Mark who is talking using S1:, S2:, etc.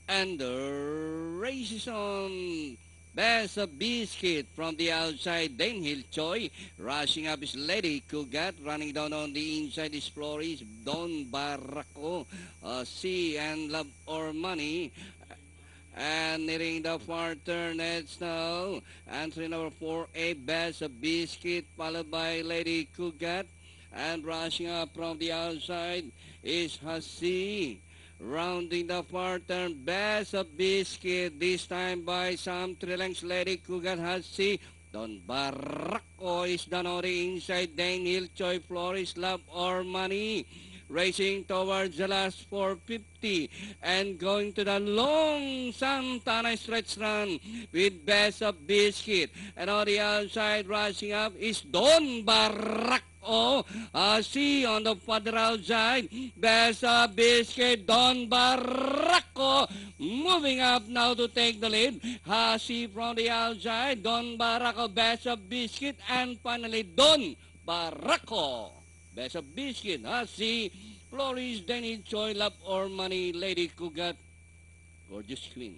S1: And the race is on. Best of Biscuit from the outside. Then Hill Choi rushing up is Lady Kugat. Running down on the inside is Flores. Don Barraco. C and Love or Money. And nearing the far turn, it's now entry number 4, A Best of Biscuit, followed by Lady Kugat. And rushing up from the outside is Hasi. Rounding the far turn, Best of Biscuit, this time by Sam Trileng's Lady Kugat Hasi. Don Barraco is done on the inside, Daniel Choi Flores, Love or Money. Racing towards the last 450 and going to the long Santana stretch run with Best of Biscuit. And on the outside, rushing up is Don Barraco. See on the further outside, Best of Biscuit, Don Barraco moving up now to take the lead. See from the outside, Don Barraco, Best of Biscuit, and finally Don Barraco. Best of Biscuit, see Flores, Denny Choi, Love or Money, Lady Kugat, Gorgeous Queen.